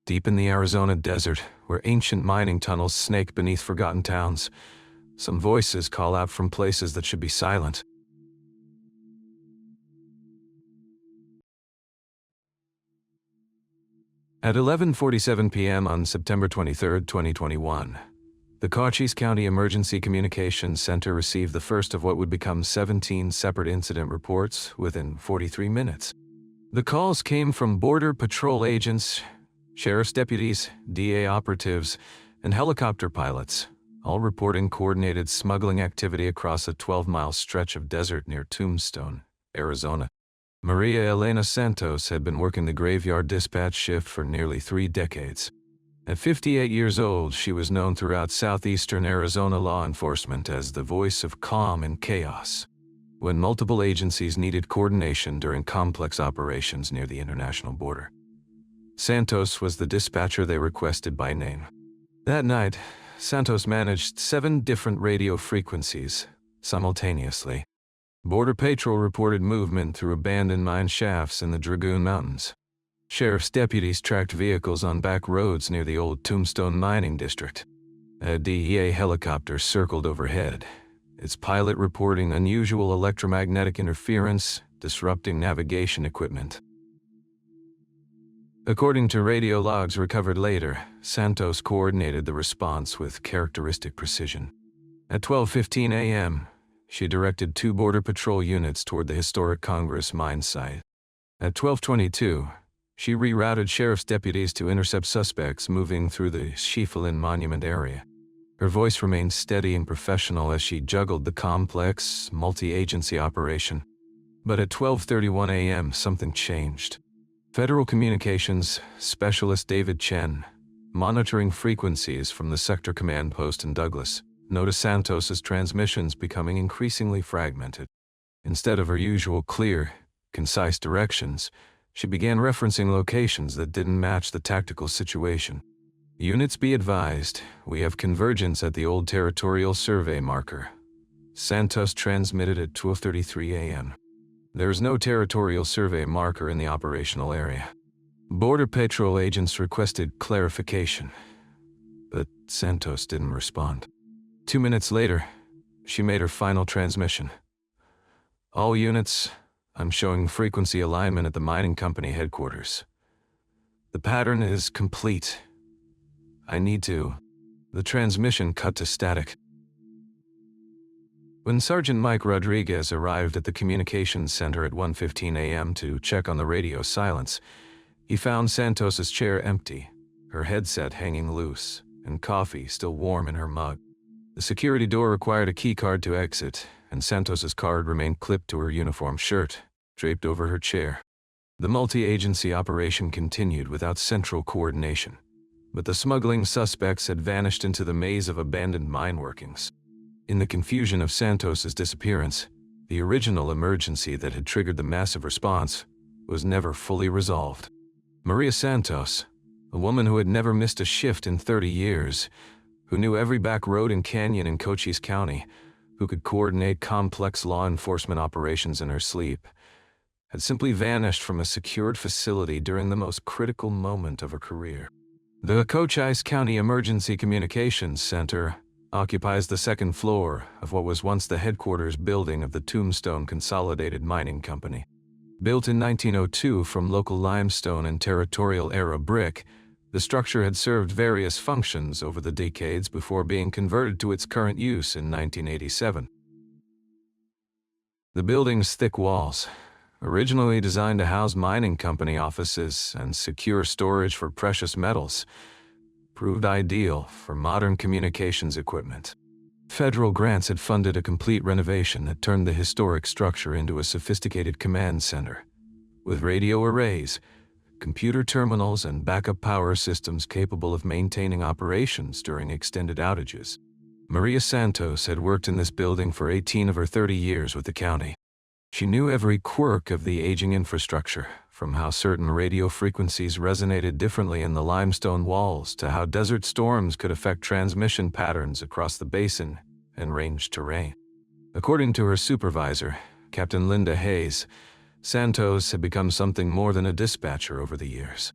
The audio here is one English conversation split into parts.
Deep in the Arizona desert, where ancient mining tunnels snake beneath forgotten towns, some voices call out from places that should be silent. At 11:47 p.m. on September 23, 2021, the Cochise County Emergency Communications Center received the first of what would become 17 separate incident reports within 43 minutes. The calls came from Border Patrol agents, sheriff's deputies, DA operatives, and helicopter pilots, all reporting coordinated smuggling activity across a 12-mile stretch of desert near Tombstone, Arizona. Maria Elena Santos had been working the graveyard dispatch shift for nearly 3 decades. At 58 years old, she was known throughout southeastern Arizona law enforcement as the voice of calm in chaos, when multiple agencies needed coordination during complex operations near the international border. Santos was the dispatcher they requested by name. That night, Santos managed 7 different radio frequencies simultaneously. Border Patrol reported movement through abandoned mine shafts in the Dragoon Mountains. Sheriff's deputies tracked vehicles on back roads near the old Tombstone mining district. A DEA helicopter circled overhead, its pilot reporting unusual electromagnetic interference, disrupting navigation equipment. According to radio logs recovered later, Santos coordinated the response with characteristic precision. At 12:15 a.m., she directed 2 Border Patrol units toward the historic Congress mine site. At 12:22, she rerouted sheriff's deputies to intercept suspects moving through the Schieffelin Monument area. Her voice remained steady and professional as she juggled the complex, multi-agency operation. But at 12:31 a.m., something changed. Federal Communications Specialist David Chen, monitoring frequencies from the sector command post in Douglas, noticed Santos's transmissions becoming increasingly fragmented. Instead of her usual clear, concise directions, she began referencing locations that didn't match the tactical situation. Units be advised, we have convergence at the old territorial survey marker. Santos transmitted at 12:33 a.m. There is no territorial survey marker in the operational area. Border Patrol agents requested clarification, but Santos didn't respond. 2 minutes later, she made her final transmission. All units, I'm showing frequency alignment at the mining company headquarters. The pattern is complete. I need to. The transmission cut to static. When Sergeant Mike Rodriguez arrived at the communications center at 1:15 a.m. to check on the radio silence, he found Santos's chair empty, her headset hanging loose, and coffee still warm in her mug. The security door required a key card to exit, and Santos's card remained clipped to her uniform shirt, draped over her chair. The multi-agency operation continued without central coordination, but the smuggling suspects had vanished into the maze of abandoned mine workings. In the confusion of Santos's disappearance, the original emergency that had triggered the massive response was never fully resolved. Maria Santos, a woman who had never missed a shift in 30 years, who knew every back road and canyon in Cochise County, who could coordinate complex law enforcement operations in her sleep, had simply vanished from a secured facility during the most critical moment of her career. The Cochise County Emergency Communications Center occupies the 2nd floor of what was once the headquarters building of the Tombstone Consolidated Mining Company. Built in 1902 from local limestone and territorial era brick, the structure had served various functions over the decades before being converted to its current use in 1987. The building's thick walls, originally designed to house mining company offices and secure storage for precious metals, proved ideal for modern communications equipment. Federal grants had funded a complete renovation that turned the historic structure into a sophisticated command center, with radio arrays, computer terminals, and backup power systems capable of maintaining operations during extended outages. Maria Santos had worked in this building for 18 of her 30 years with the county. She knew every quirk of the aging infrastructure, from how certain radio frequencies resonated differently in the limestone walls to how desert storms could affect transmission patterns across the basin and range terrain. According to her supervisor, Captain Linda Hayes, Santos had become something more than a dispatcher over the years.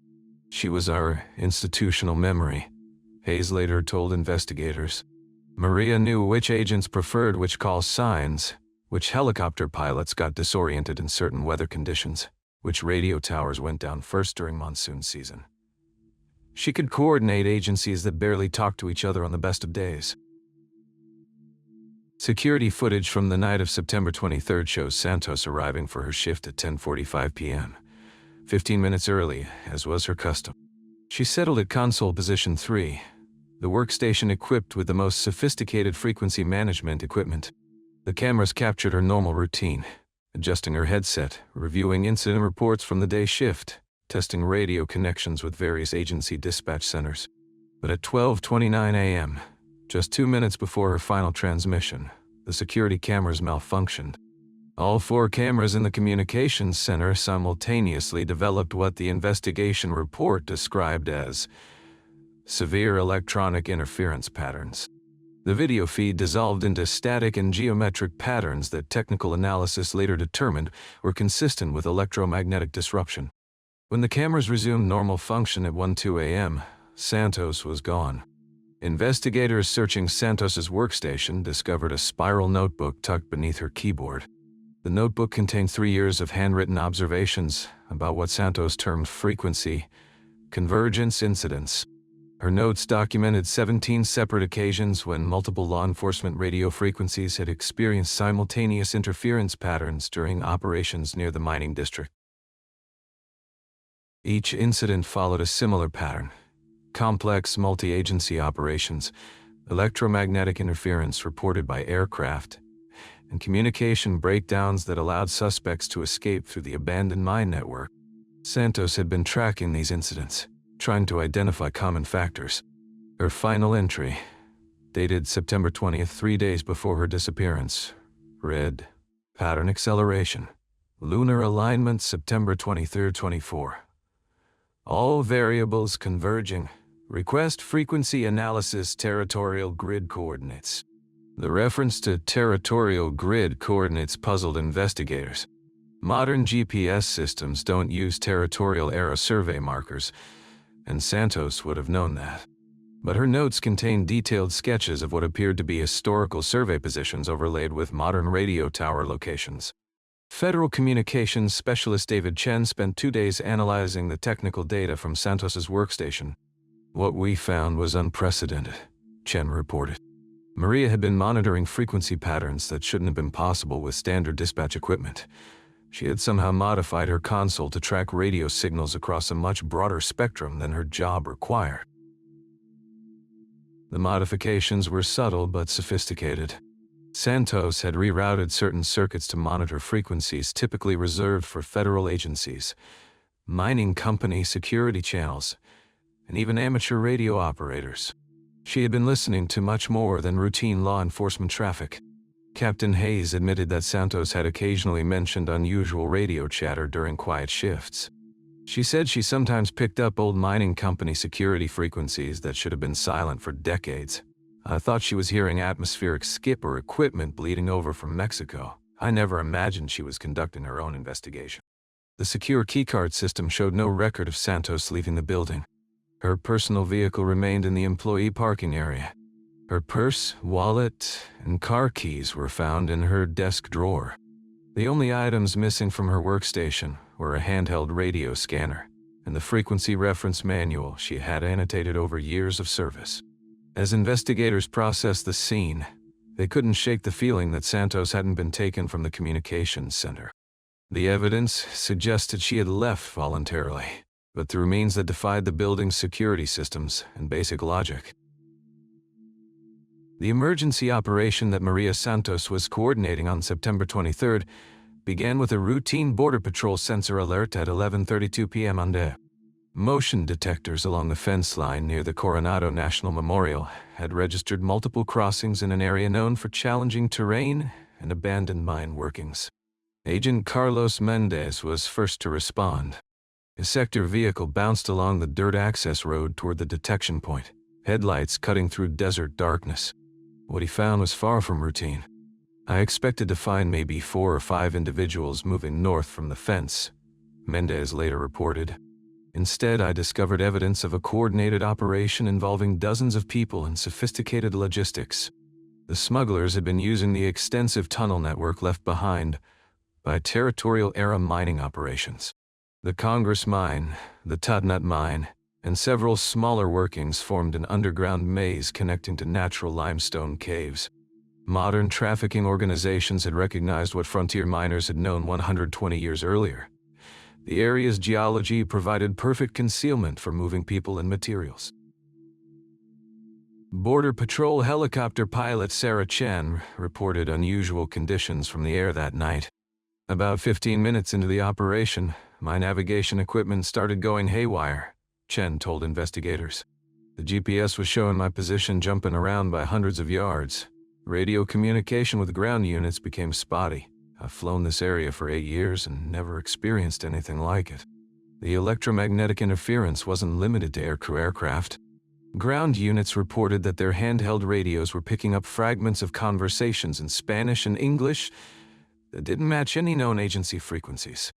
She was our institutional memory, Hayes later told investigators. Maria knew which agents preferred which call signs, which helicopter pilots got disoriented in certain weather conditions, which radio towers went down first during monsoon season. She could coordinate agencies that barely talked to each other on the best of days. Security footage from the night of September 23rd shows Santos arriving for her shift at 10:45 p.m., 15 minutes early, as was her custom. She settled at console position 3, the workstation equipped with the most sophisticated frequency management equipment. The cameras captured her normal routine, adjusting her headset, reviewing incident reports from the day shift, testing radio connections with various agency dispatch centers. But at 12:29 a.m., just 2 minutes before her final transmission, the security cameras malfunctioned. All 4 cameras in the communications center simultaneously developed what the investigation report described as severe electronic interference patterns. The video feed dissolved into static and geometric patterns that technical analysis later determined were consistent with electromagnetic disruption. When the cameras resumed normal function at 1:02 a.m., Santos was gone. Investigators searching Santos's workstation discovered a spiral notebook tucked beneath her keyboard. The notebook contained 3 years of handwritten observations about what Santos termed frequency convergence incidents. Her notes documented 17 separate occasions when multiple law enforcement radio frequencies had experienced simultaneous interference patterns during operations near the mining district. Each incident followed a similar pattern: complex multi-agency operations, electromagnetic interference reported by aircraft, and communication breakdowns that allowed suspects to escape through the abandoned mine network. Santos had been tracking these incidents, trying to identify common factors. Her final entry, dated September 20th, 3 days before her disappearance, read, "Pattern acceleration. Lunar alignment September 23rd, 24. All variables converging. Request frequency analysis territorial grid coordinates." The reference to territorial grid coordinates puzzled investigators. Modern GPS systems don't use territorial era survey markers, and Santos would have known that. But her notes contained detailed sketches of what appeared to be historical survey positions overlaid with modern radio tower locations. Federal Communications Specialist David Chen spent 2 days analyzing the technical data from Santos's workstation. "What we found was unprecedented," Chen reported. Maria had been monitoring frequency patterns that shouldn't have been possible with standard dispatch equipment. She had somehow modified her console to track radio signals across a much broader spectrum than her job required. The modifications were subtle but sophisticated. Santos had rerouted certain circuits to monitor frequencies typically reserved for federal agencies, mining company security channels, and even amateur radio operators. She had been listening to much more than routine law enforcement traffic. Captain Hayes admitted that Santos had occasionally mentioned unusual radio chatter during quiet shifts. She said she sometimes picked up old mining company security frequencies that should have been silent for decades. "I thought she was hearing atmospheric skip or equipment bleeding over from Mexico. I never imagined she was conducting her own investigation." The secure keycard system showed no record of Santos leaving the building. Her personal vehicle remained in the employee parking area. Her purse, wallet, and car keys were found in her desk drawer. The only items missing from her workstation were a handheld radio scanner and the frequency reference manual she had annotated over years of service. As investigators processed the scene, they couldn't shake the feeling that Santos hadn't been taken from the communications center. The evidence suggested she had left voluntarily, but through means that defied the building's security systems and basic logic. The emergency operation that Maria Santos was coordinating on September 23rd began with a routine Border Patrol sensor alert at 11:32 p.m. on day. Motion detectors along the fence line near the Coronado National Memorial had registered multiple crossings in an area known for challenging terrain and abandoned mine workings. Agent Carlos Mendez was first to respond. His sector vehicle bounced along the dirt access road toward the detection point, headlights cutting through desert darkness. What he found was far from routine. "I expected to find maybe 4 or 5 individuals moving north from the fence," Mendez later reported. Instead, I discovered evidence of a coordinated operation involving dozens of people and sophisticated logistics. The smugglers had been using the extensive tunnel network left behind by territorial-era mining operations. The Congress Mine, the Tutnut Mine, and several smaller workings formed an underground maze connecting to natural limestone caves. Modern trafficking organizations had recognized what frontier miners had known 120 years earlier. The area's geology provided perfect concealment for moving people and materials. Border Patrol helicopter pilot Sarah Chen reported unusual conditions from the air that night. About 15 minutes into the operation, my navigation equipment started going haywire, Chen told investigators. The GPS was showing my position jumping around by hundreds of yards. Radio communication with ground units became spotty. I've flown this area for 8 years and never experienced anything like it. The electromagnetic interference wasn't limited to aircrew aircraft. Ground units reported that their handheld radios were picking up fragments of conversations in Spanish and English that didn't match any known agency frequencies.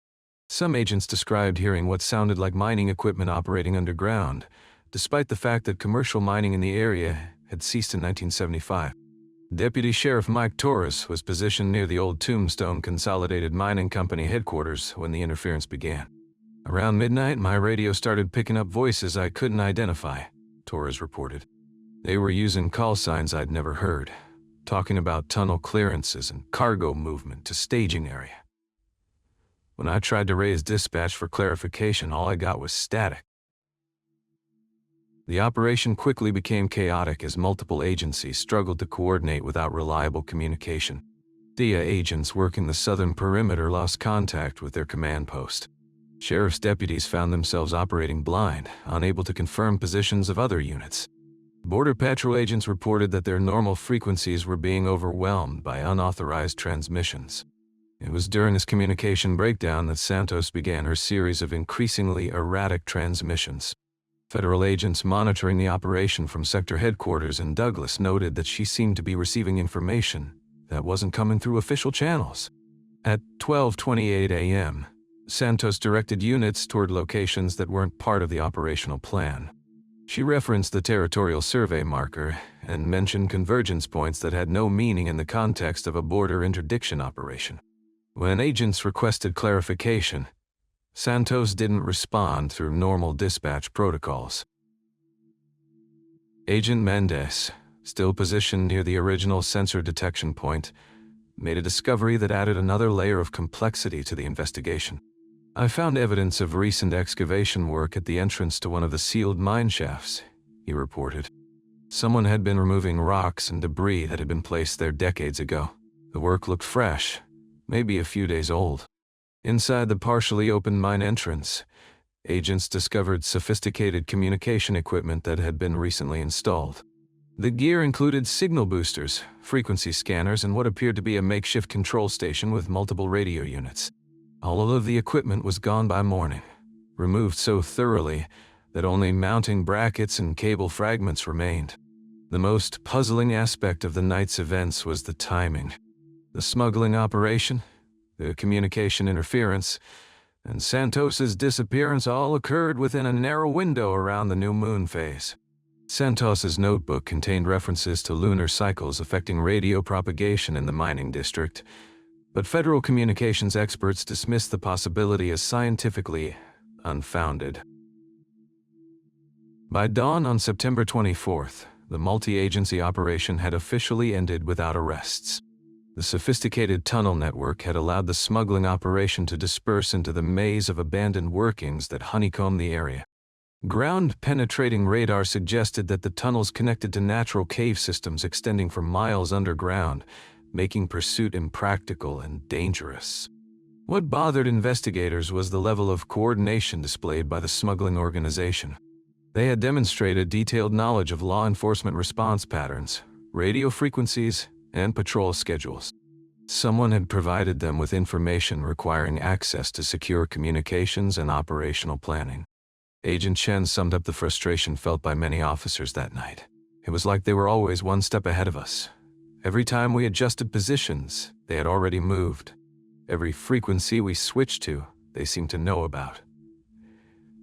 Some agents described hearing what sounded like mining equipment operating underground, despite the fact that commercial mining in the area had ceased in 1975. Deputy Sheriff Mike Torres was positioned near the old Tombstone Consolidated Mining Company headquarters when the interference began. Around midnight, my radio started picking up voices I couldn't identify, Torres reported. They were using call signs I'd never heard, talking about tunnel clearances and cargo movement to staging area. When I tried to raise dispatch for clarification, all I got was static. The operation quickly became chaotic as multiple agencies struggled to coordinate without reliable communication. DIA agents working the southern perimeter lost contact with their command post. Sheriff's deputies found themselves operating blind, unable to confirm positions of other units. Border Patrol agents reported that their normal frequencies were being overwhelmed by unauthorized transmissions. It was during this communication breakdown that Santos began her series of increasingly erratic transmissions. Federal agents monitoring the operation from sector headquarters in Douglas noted that she seemed to be receiving information that wasn't coming through official channels. At 12:28 a.m., Santos directed units toward locations that weren't part of the operational plan. She referenced the territorial survey marker and mentioned convergence points that had no meaning in the context of a border interdiction operation. When agents requested clarification, Santos didn't respond through normal dispatch protocols. Agent Mendez, still positioned near the original sensor detection point, made a discovery that added another layer of complexity to the investigation. I found evidence of recent excavation work at the entrance to one of the sealed mine shafts, he reported. Someone had been removing rocks and debris that had been placed there decades ago. The work looked fresh, maybe a few days old. Inside the partially open mine entrance, agents discovered sophisticated communication equipment that had been recently installed. The gear included signal boosters, frequency scanners, and what appeared to be a makeshift control station with multiple radio units. All of the equipment was gone by morning, removed so thoroughly that only mounting brackets and cable fragments remained. The most puzzling aspect of the night's events was the timing. The smuggling operation, the communication interference, and Santos's disappearance all occurred within a narrow window around the new moon phase. Santos's notebook contained references to lunar cycles affecting radio propagation in the mining district, but federal communications experts dismissed the possibility as scientifically unfounded. By dawn on September 24th, the multi-agency operation had officially ended without arrests. The sophisticated tunnel network had allowed the smuggling operation to disperse into the maze of abandoned workings that honeycombed the area. Ground-penetrating radar suggested that the tunnels connected to natural cave systems extending for miles underground, making pursuit impractical and dangerous. What bothered investigators was the level of coordination displayed by the smuggling organization. They had demonstrated detailed knowledge of law enforcement response patterns, radio frequencies, and patrol schedules. Someone had provided them with information requiring access to secure communications and operational planning. Agent Chen summed up the frustration felt by many officers that night. It was like they were always one step ahead of us. Every time we adjusted positions, they had already moved. Every frequency we switched to, they seemed to know about.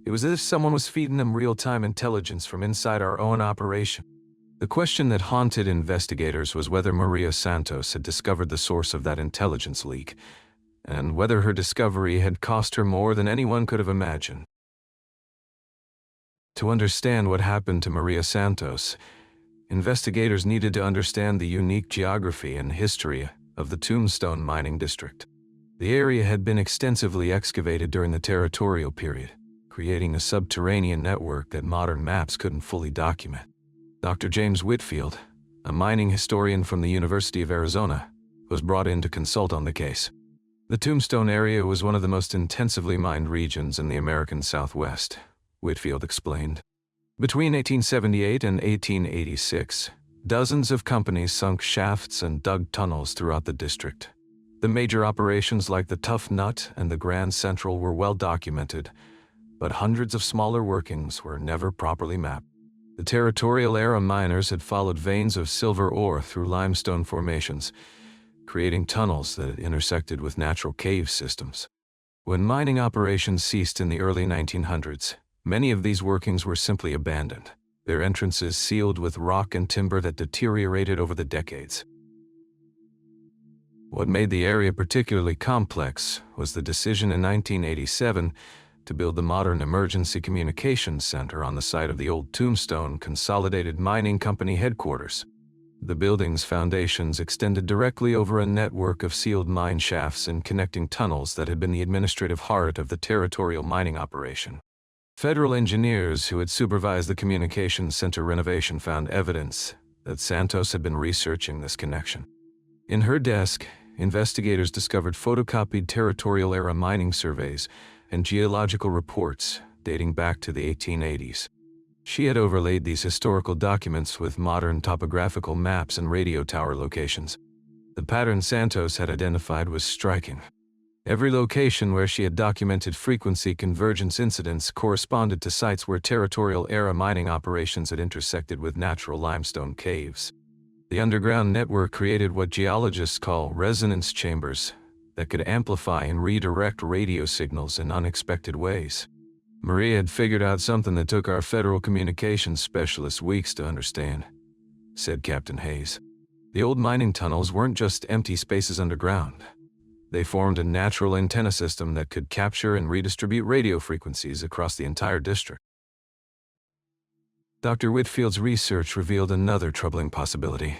It was as if someone was feeding them real-time intelligence from inside our own operation. The question that haunted investigators was whether Maria Santos had discovered the source of that intelligence leak, and whether her discovery had cost her more than anyone could have imagined. To understand what happened to Maria Santos, investigators needed to understand the unique geography and history of the Tombstone mining district. The area had been extensively excavated during the territorial period, creating a subterranean network that modern maps couldn't fully document. Dr. James Whitfield, a mining historian from the University of Arizona, was brought in to consult on the case. The Tombstone area was one of the most intensively mined regions in the American Southwest, Whitfield explained. Between 1878 and 1886, dozens of companies sunk shafts and dug tunnels throughout the district. The major operations like the Tough Nut and the Grand Central were well documented, but hundreds of smaller workings were never properly mapped. The territorial-era miners had followed veins of silver ore through limestone formations, creating tunnels that intersected with natural cave systems. When mining operations ceased in the early 1900s, many of these workings were simply abandoned, their entrances sealed with rock and timber that deteriorated over the decades. What made the area particularly complex was the decision in 1987 to build the modern Emergency Communications Center on the site of the old Tombstone Consolidated Mining Company headquarters. The building's foundations extended directly over a network of sealed mine shafts and connecting tunnels that had been the administrative heart of the territorial mining operation. Federal engineers who had supervised the communications center renovation found evidence that Santos had been researching this connection. In her desk, investigators discovered photocopied territorial-era mining surveys and geological reports dating back to the 1880s. She had overlaid these historical documents with modern topographical maps and radio tower locations. The pattern Santos had identified was striking. Every location where she had documented frequency convergence incidents corresponded to sites where territorial-era mining operations had intersected with natural limestone caves. The underground network created what geologists call resonance chambers that could amplify and redirect radio signals in unexpected ways. Maria had figured out something that took our federal communications specialists weeks to understand, said Captain Hayes. The old mining tunnels weren't just empty spaces underground. They formed a natural antenna system that could capture and redistribute radio frequencies across the entire district. Dr. Whitfield's research revealed another troubling possibility.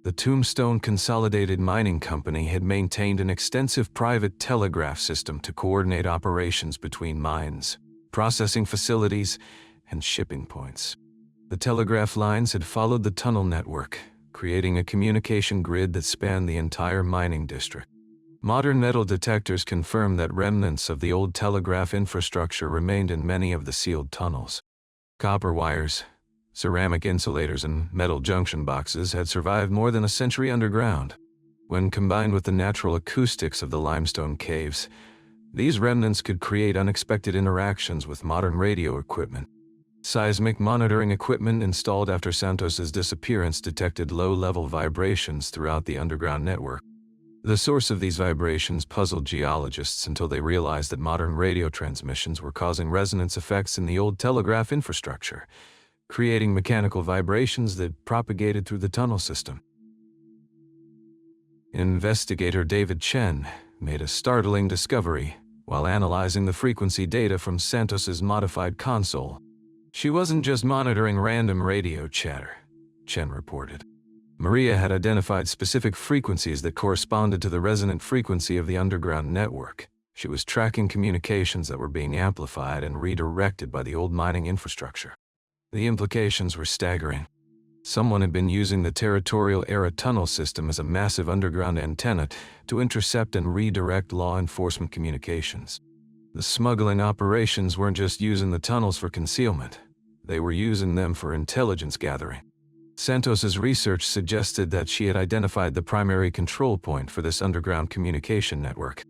The Tombstone Consolidated Mining Company had maintained an extensive private telegraph system to coordinate operations between mines, processing facilities, and shipping points. The telegraph lines had followed the tunnel network, creating a communication grid that spanned the entire mining district. Modern metal detectors confirmed that remnants of the old telegraph infrastructure remained in many of the sealed tunnels. Copper wires, ceramic insulators, and metal junction boxes had survived more than a century underground. When combined with the natural acoustics of the limestone caves, these remnants could create unexpected interactions with modern radio equipment. Seismic monitoring equipment installed after Santos's disappearance detected low-level vibrations throughout the underground network. The source of these vibrations puzzled geologists until they realized that modern radio transmissions were causing resonance effects in the old telegraph infrastructure, creating mechanical vibrations that propagated through the tunnel system. Investigator David Chen made a startling discovery while analyzing the frequency data from Santos's modified console. She wasn't just monitoring random radio chatter, Chen reported. Maria had identified specific frequencies that corresponded to the resonant frequency of the underground network. She was tracking communications that were being amplified and redirected by the old mining infrastructure. The implications were staggering. Someone had been using the territorial-era tunnel system as a massive underground antenna to intercept and redirect law enforcement communications. The smuggling operations weren't just using the tunnels for concealment. They were using them for intelligence gathering. Santos's research suggested that she had identified the primary control point for this underground communication network.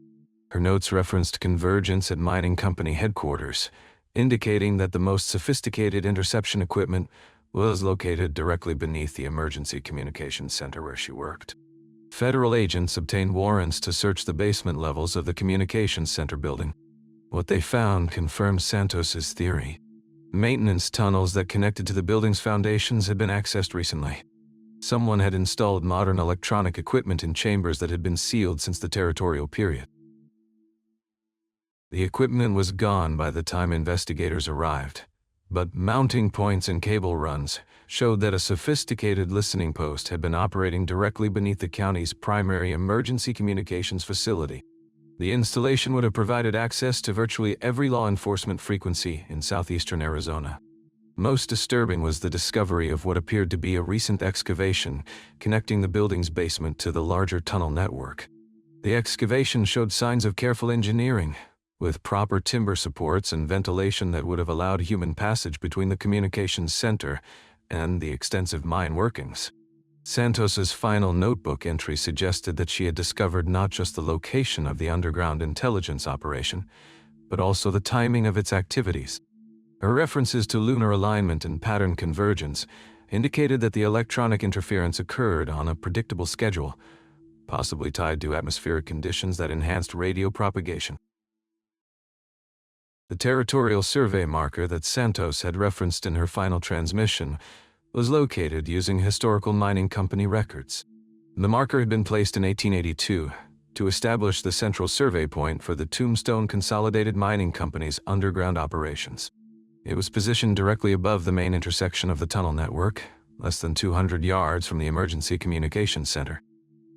Her notes referenced convergence at mining company headquarters, indicating that the most sophisticated interception equipment was located directly beneath the emergency communications center where she worked. Federal agents obtained warrants to search the basement levels of the communications center building. What they found confirmed Santos's theory. Maintenance tunnels that connected to the building's foundations had been accessed recently. Someone had installed modern electronic equipment in chambers that had been sealed since the territorial period. The equipment was gone by the time investigators arrived, but mounting points and cable runs showed that a sophisticated listening post had been operating directly beneath the county's primary emergency communications facility. The installation would have provided access to virtually every law enforcement frequency in southeastern Arizona. Most disturbing was the discovery of what appeared to be a recent excavation connecting the building's basement to the larger tunnel network. The excavation showed signs of careful engineering, with proper timber supports and ventilation that would have allowed human passage between the communications center and the extensive mine workings. Santos's final notebook entry suggested that she had discovered not just the location of the underground intelligence operation, but also the timing of its activities. Her references to lunar alignment and pattern convergence indicated that the electronic interference occurred on a predictable schedule, possibly tied to atmospheric conditions that enhanced radio propagation. The territorial survey marker that Santos had referenced in her final transmission was located using historical mining company records. The marker had been placed in 1882 to establish the central survey point for the Tombstone Consolidated Mining Company's underground operations. It was positioned directly above the main intersection of the tunnel network, less than 200 yards from the emergency communications center.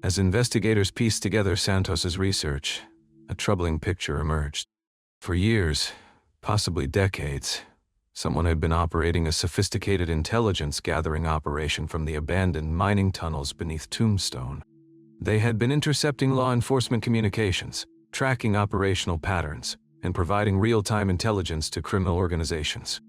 As investigators pieced together Santos's research, a troubling picture emerged. For years, possibly decades, someone had been operating a sophisticated intelligence-gathering operation from the abandoned mining tunnels beneath Tombstone. They had been intercepting law enforcement communications, tracking operational patterns, and providing real-time intelligence to criminal organizations.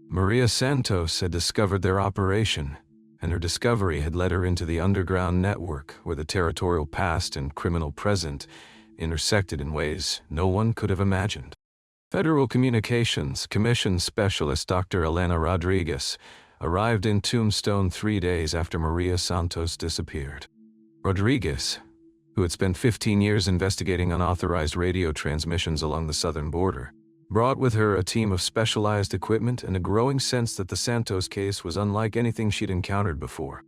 Maria Santos had discovered their operation, and her discovery had led her into the underground network where the territorial past and criminal present intersected in ways no one could have imagined. Federal Communications Commission Specialist Dr. Elena Rodriguez arrived in Tombstone 3 days after Maria Santos disappeared. Rodriguez, who had spent 15 years investigating unauthorized radio transmissions along the southern border, brought with her a team of specialized equipment and a growing sense that the Santos case was unlike anything she'd encountered before.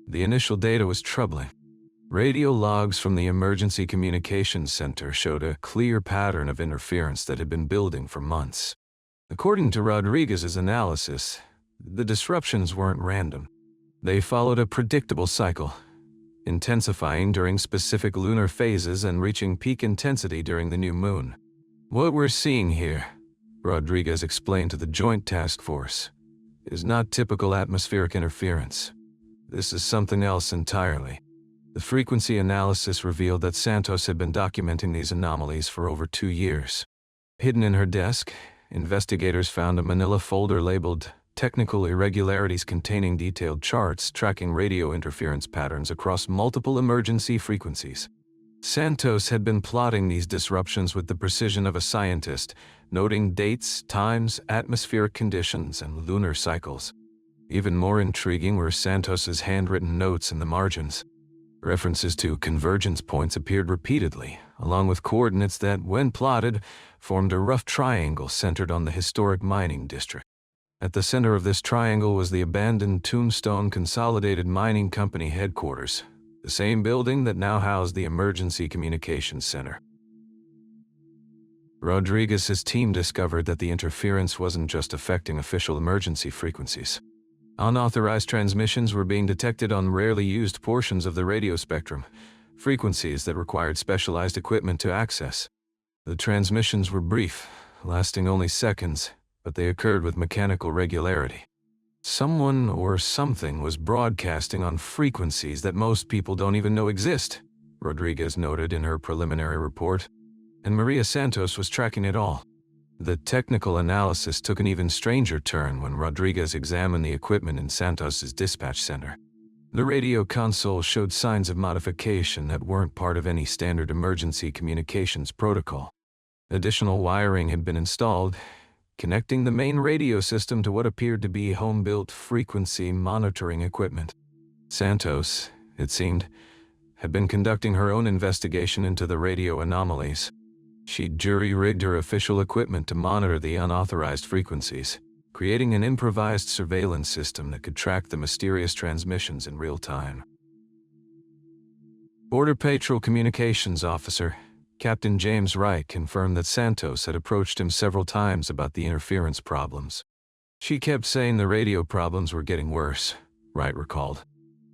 The initial data was troubling. Radio logs from the Emergency Communications Center showed a clear pattern of interference that had been building for months. According to Rodriguez's analysis, the disruptions weren't random. They followed a predictable cycle, intensifying during specific lunar phases and reaching peak intensity during the new moon. What we're seeing here, Rodriguez explained to the Joint Task Force, is not typical atmospheric interference. This is something else entirely. The frequency analysis revealed that Santos had been documenting these anomalies for over 2 years. Hidden in her desk, investigators found a manila folder labeled Technical Irregularities containing detailed charts tracking radio interference patterns across multiple emergency frequencies. Santos had been plotting these disruptions with the precision of a scientist, noting dates, times, atmospheric conditions, and lunar cycles. Even more intriguing were Santos's handwritten notes in the margins. References to convergence points appeared repeatedly, along with coordinates that, when plotted, formed a rough triangle centered on the historic mining district. At the center of this triangle was the abandoned Tombstone Consolidated Mining Company headquarters, the same building that now housed the Emergency Communications Center. Rodriguez's team discovered that the interference wasn't just affecting official emergency frequencies. Unauthorized transmissions were being detected on rarely used portions of the radio spectrum, frequencies that required specialized equipment to access. The transmissions were brief, lasting only seconds, but they occurred with mechanical regularity. Someone or something was broadcasting on frequencies that most people don't even know exist, Rodriguez noted in her preliminary report, and Maria Santos was tracking it all. The technical analysis took an even stranger turn when Rodriguez examined the equipment in Santos's dispatch center. The radio console showed signs of modification that weren't part of any standard emergency communications protocol. Additional wiring had been installed, connecting the main radio system to what appeared to be home-built frequency monitoring equipment. Santos, it seemed, had been conducting her own investigation into the radio anomalies. She jury-rigged her official equipment to monitor the unauthorized frequencies, creating an improvised surveillance system that could track the mysterious transmissions in real time. Border Patrol Communications Officer Captain James Wright confirmed that Santos had approached him several times about the interference problems. She kept saying the radio problems were getting worse, Wright recalled.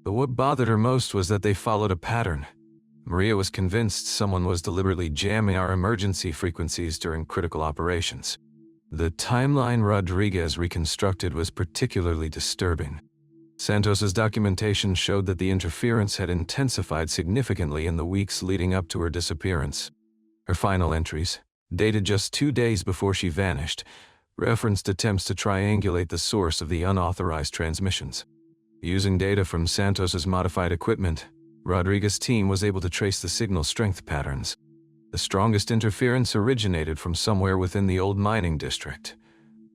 But what bothered her most was that they followed a pattern. Maria was convinced someone was deliberately jamming our emergency frequencies during critical operations. The timeline Rodriguez reconstructed was particularly disturbing. Santos's documentation showed that the interference had intensified significantly in the weeks leading up to her disappearance. Her final entries, dated just 2 days before she vanished, referenced attempts to triangulate the source of the unauthorized transmissions. Using data from Santos's modified equipment, Rodriguez's team was able to trace the signal strength patterns. The strongest interference originated from somewhere within the old mining district,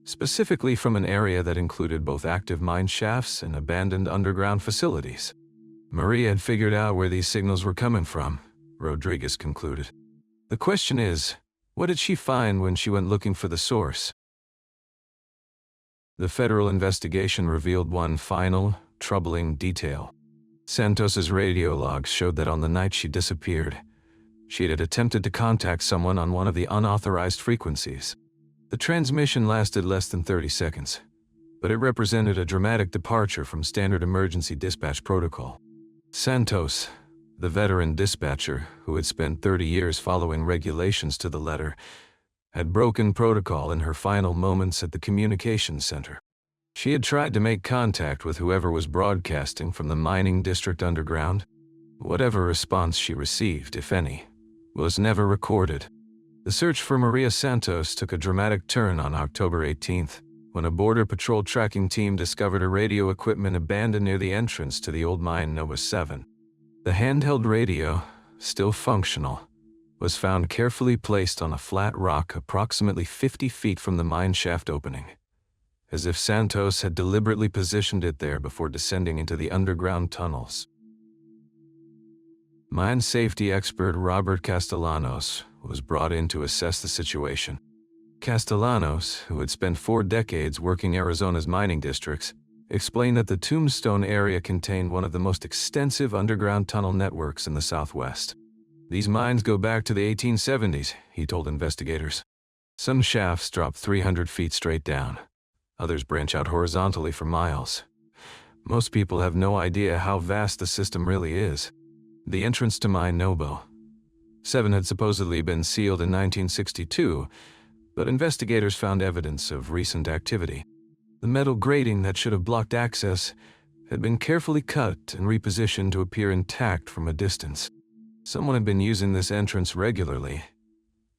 specifically from an area that included both active mine shafts and abandoned underground facilities. Maria had figured out where these signals were coming from, Rodriguez concluded. The question is, what did she find when she went looking for the source? The federal investigation revealed one final, troubling detail. Santos's radio logs showed that on the night she disappeared, she had attempted to contact someone on one of the unauthorized frequencies. The transmission lasted less than 30 seconds, but it represented a dramatic departure from standard emergency dispatch protocol. Santos, the veteran dispatcher who had spent 30 years following regulations to the letter, had broken protocol in her final moments at the communications center. She had tried to make contact with whoever was broadcasting from the mining district underground. Whatever response she received, if any, was never recorded. The search for Maria Santos took a dramatic turn on October 18th, when a Border Patrol tracking team discovered her radio equipment abandoned near the entrance to the old mine Nova 7. The handheld radio, still functional, was found carefully placed on a flat rock approximately 50 feet from the mine shaft opening, as if Santos had deliberately positioned it there before descending into the underground tunnels. Mine safety expert Robert Castellanos was brought in to assess the situation. Castellanos, who had spent 4 decades working Arizona's mining districts, explained that the Tombstone area contained one of the most extensive underground tunnel networks in the Southwest. These mines go back to the 1870s, he told investigators. Some shafts drop 300 feet straight down. Others branch out horizontally for miles. Most people have no idea how vast the system really is. The entrance to Mine Nobo 7 had supposedly been sealed in 1962, but investigators found evidence of recent activity. The metal grating that should have blocked access had been carefully cut and repositioned to appear intact from a distance. Someone had been using this entrance regularly,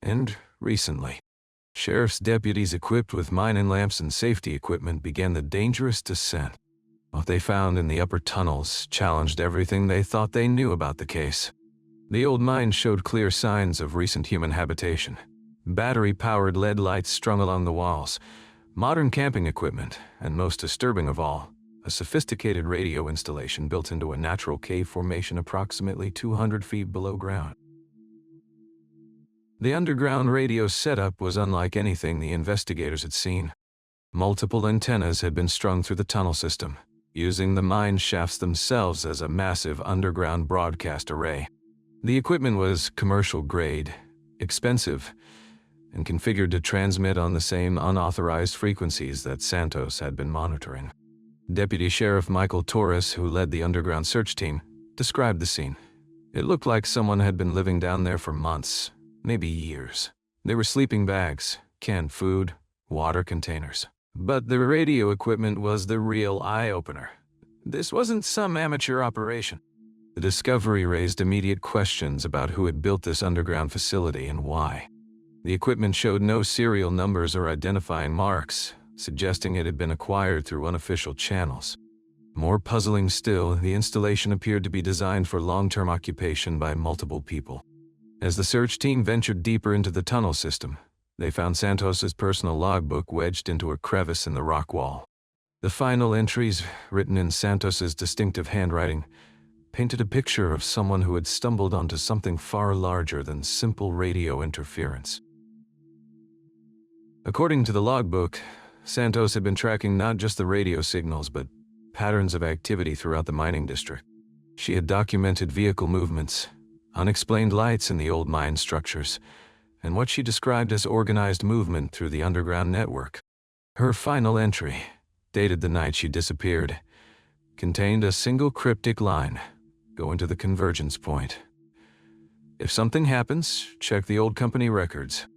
and recently. Sheriff's deputies equipped with mining lamps and safety equipment began the dangerous descent. What they found in the upper tunnels challenged everything they thought they knew about the case. The old mine showed clear signs of recent human habitation. Battery-powered LED lights strung along the walls, modern camping equipment, and most disturbing of all, a sophisticated radio installation built into a natural cave formation approximately 200 feet below ground. The underground radio setup was unlike anything the investigators had seen. Multiple antennas had been strung through the tunnel system, using the mine shafts themselves as a massive underground broadcast array. The equipment was commercial-grade, expensive, and configured to transmit on the same unauthorized frequencies that Santos had been monitoring. Deputy Sheriff Michael Torres, who led the underground search team, described the scene. It looked like someone had been living down there for months, maybe years. There were sleeping bags, canned food, water containers. But the radio equipment was the real eye-opener. This wasn't some amateur operation. The discovery raised immediate questions about who had built this underground facility and why. The equipment showed no serial numbers or identifying marks, suggesting it had been acquired through unofficial channels. More puzzling still, the installation appeared to be designed for long-term occupation by multiple people. As the search team ventured deeper into the tunnel system, they found Santos's personal logbook wedged into a crevice in the rock wall. The final entries, written in Santos's distinctive handwriting, painted a picture of someone who had stumbled onto something far larger than simple radio interference. According to the logbook, Santos had been tracking not just the radio signals but patterns of activity throughout the mining district. She had documented vehicle movements, unexplained lights in the old mine structures, and what she described as organized movement through the underground network. Her final entry, dated the night she disappeared, contained a single cryptic line: "Go into the convergence point. If something happens, check the old company records."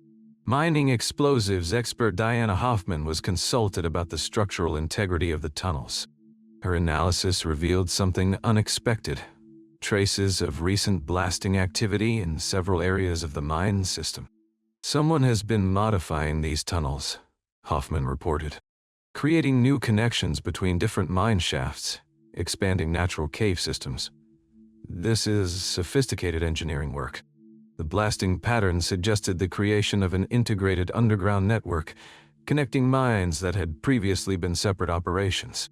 Mining explosives expert Diana Hoffman was consulted about the structural integrity of the tunnels. Her analysis revealed something unexpected: traces of recent blasting activity in several areas of the mine system. "Someone has been modifying these tunnels," Hoffman reported, "creating new connections between different mine shafts, expanding natural cave systems. This is sophisticated engineering work." The blasting pattern suggested the creation of an integrated underground network, connecting mines that had previously been separate operations.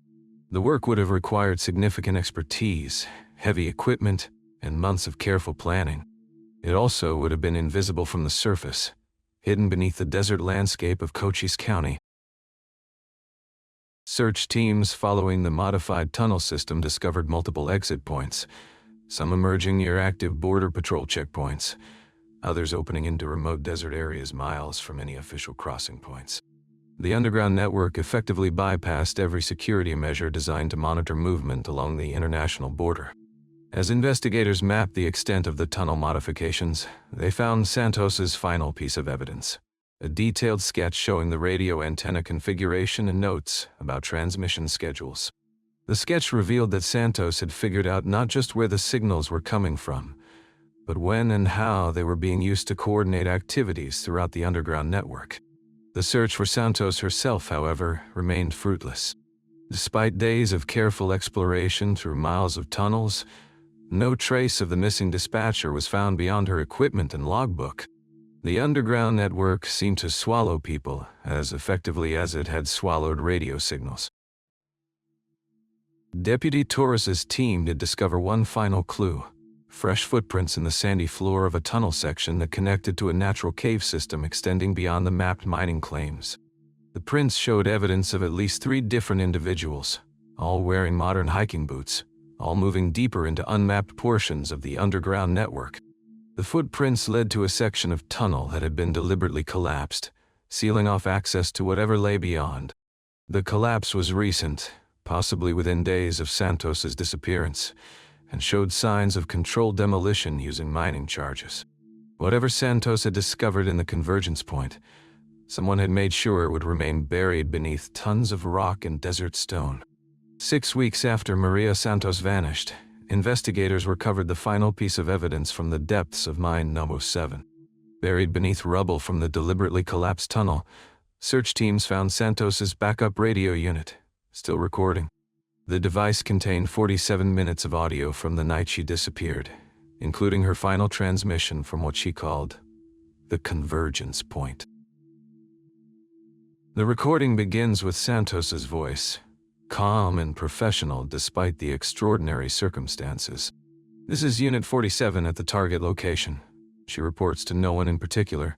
The work would have required significant expertise, heavy equipment, and months of careful planning. It also would have been invisible from the surface, hidden beneath the desert landscape of Cochise County. Search teams following the modified tunnel system discovered multiple exit points, some emerging near active border patrol checkpoints, others opening into remote desert areas miles from any official crossing points. The underground network effectively bypassed every security measure designed to monitor movement along the international border. As investigators mapped the extent of the tunnel modifications, they found Santos's final piece of evidence: a detailed sketch showing the radio antenna configuration and notes about transmission schedules. The sketch revealed that Santos had figured out not just where the signals were coming from, but when and how they were being used to coordinate activities throughout the underground network. The search for Santos herself, however, remained fruitless. Despite days of careful exploration through miles of tunnels, no trace of the missing dispatcher was found beyond her equipment and logbook. The underground network seemed to swallow people as effectively as it had swallowed radio signals. Deputy Torres's team did discover one final clue: fresh footprints in the sandy floor of a tunnel section that connected to a natural cave system extending beyond the mapped mining claims. The prints showed evidence of at least 3 different individuals, all wearing modern hiking boots, all moving deeper into unmapped portions of the underground network. The footprints led to a section of tunnel that had been deliberately collapsed, sealing off access to whatever lay beyond. The collapse was recent, possibly within days of Santos's disappearance, and showed signs of controlled demolition using mining charges. Whatever Santos had discovered in the convergence point, someone had made sure it would remain buried beneath tons of rock and desert stone. 6 weeks after Maria Santos vanished, investigators recovered the final piece of evidence from the depths of mine No. 7. Buried beneath rubble from the deliberately collapsed tunnel, search teams found Santos's backup radio unit, still recording. The device contained 47 minutes of audio from the night she disappeared, including her final transmission from what she called the convergence point. The recording begins with Santos's voice, calm and professional despite the extraordinary circumstances. "This is Unit 47 at the target location," she reports to no one in particular,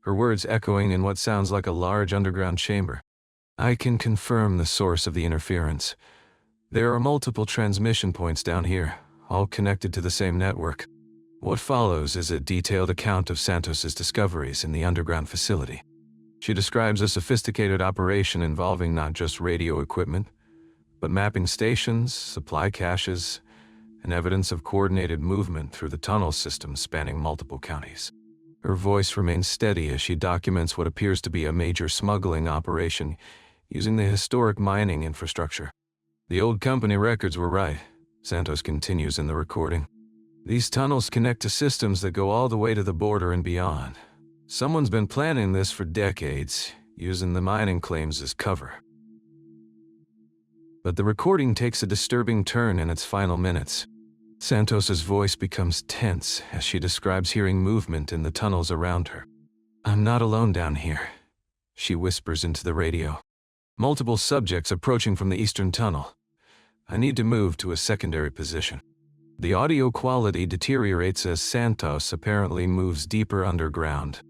her words echoing in what sounds like a large underground chamber. "I can confirm the source of the interference. There are multiple transmission points down here, all connected to the same network." What follows is a detailed account of Santos's discoveries in the underground facility. She describes a sophisticated operation involving not just radio equipment, but mapping stations, supply caches, and evidence of coordinated movement through the tunnel system spanning multiple counties. Her voice remains steady as she documents what appears to be a major smuggling operation using the historic mining infrastructure. "The old company records were right," Santos continues in the recording. "These tunnels connect to systems that go all the way to the border and beyond. Someone's been planning this for decades, using the mining claims as cover." But the recording takes a disturbing turn in its final minutes. Santos's voice becomes tense as she describes hearing movement in the tunnels around her. "I'm not alone down here," she whispers into the radio. "Multiple subjects approaching from the eastern tunnel. I need to move to a secondary position." The audio quality deteriorates as Santos apparently moves deeper underground.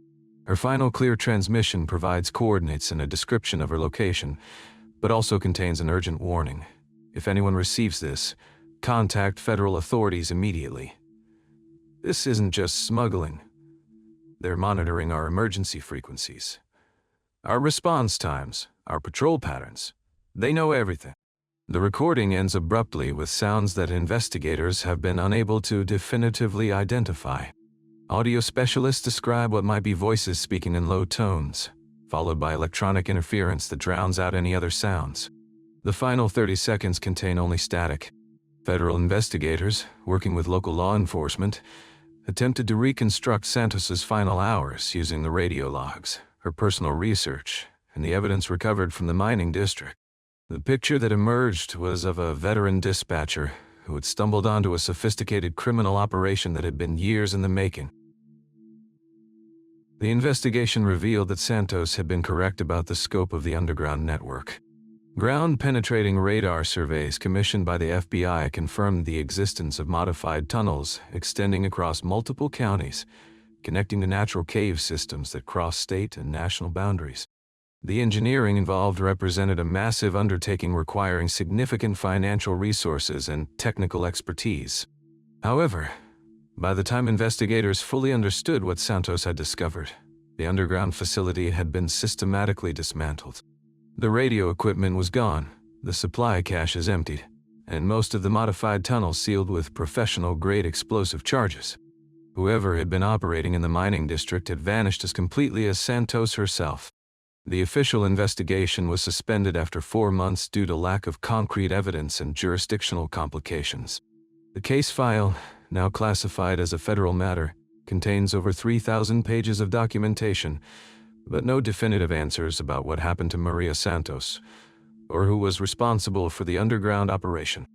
Her final clear transmission provides coordinates and a description of her location, but also contains an urgent warning. If anyone receives this, contact federal authorities immediately. This isn't just smuggling. They're monitoring our emergency frequencies, our response times, our patrol patterns. They know everything. The recording ends abruptly with sounds that investigators have been unable to definitively identify. Audio specialists describe what might be voices speaking in low tones, followed by electronic interference that drowns out any other sounds. The final 30 seconds contain only static. Federal investigators, working with local law enforcement, attempted to reconstruct Santos's final hours using the radio logs, her personal research, and the evidence recovered from the mining district. The picture that emerged was of a veteran dispatcher who had stumbled onto a sophisticated criminal operation that had been years in the making. The investigation revealed that Santos had been correct about the scope of the underground network. Ground-penetrating radar surveys commissioned by the FBI confirmed the existence of modified tunnels extending across multiple counties, connecting to natural cave systems that cross state and national boundaries. The engineering involved represented a massive undertaking requiring significant financial resources and technical expertise. However, by the time investigators fully understood what Santos had discovered, the underground facility had been systematically dismantled. The radio equipment was gone, the supply caches emptied, and most of the modified tunnels sealed with professional-grade explosive charges. Whoever had been operating in the mining district had vanished as completely as Santos herself. The official investigation was suspended after 4 months due to lack of concrete evidence and jurisdictional complications. The case file, now classified as a federal matter, contains over 3,000 pages of documentation, but no definitive answers about what happened to Maria Santos, or who was responsible for the underground operation.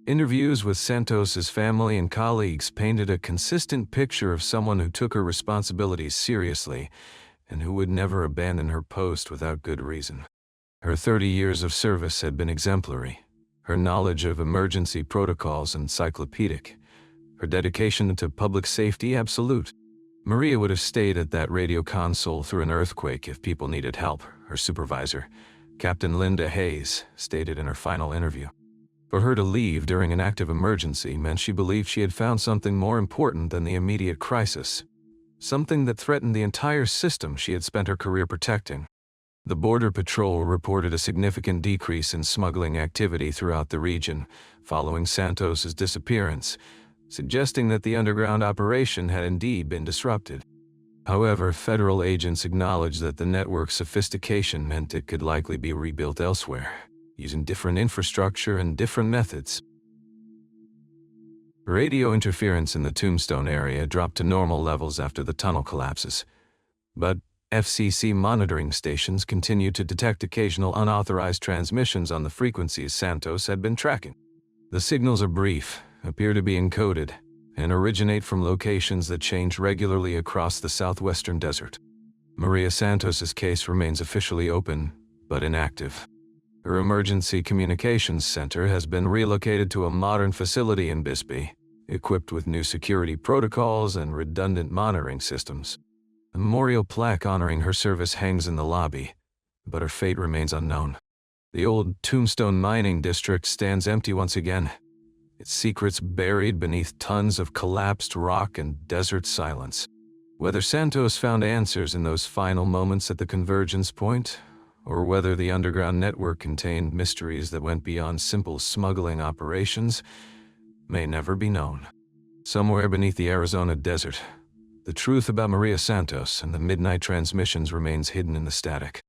Interviews with Santos's family and colleagues painted a consistent picture of someone who took her responsibilities seriously and who would never abandon her post without good reason. Her 30 years of service had been exemplary, her knowledge of emergency protocols encyclopedic, her dedication to public safety absolute. Maria would have stayed at that radio console through an earthquake if people needed help, her supervisor, Captain Linda Hayes, stated in her final interview. For her to leave during an active emergency meant she believed she had found something more important than the immediate crisis, something that threatened the entire system she had spent her career protecting. The Border Patrol reported a significant decrease in smuggling activity throughout the region following Santos's disappearance, suggesting that the underground operation had indeed been disrupted. However, federal agents acknowledged that the network's sophistication meant it could likely be rebuilt elsewhere, using different infrastructure and different methods. Radio interference in the Tombstone area dropped to normal levels after the tunnel collapses, but FCC monitoring stations continued to detect occasional unauthorized transmissions on the frequencies Santos had been tracking. The signals are brief, appear to be encoded, and originate from locations that change regularly across the southwestern desert. Maria Santos's case remains officially open, but inactive. Her emergency communications center has been relocated to a modern facility in Bisbee, equipped with new security protocols and redundant monitoring systems. A memorial plaque honoring her service hangs in the lobby, but her fate remains unknown. The old Tombstone mining district stands empty once again, its secrets buried beneath tons of collapsed rock and desert silence. Whether Santos found answers in those final moments at the convergence point, or whether the underground network contained mysteries that went beyond simple smuggling operations, may never be known. Somewhere beneath the Arizona desert, the truth about Maria Santos and the midnight transmissions remains hidden in the static.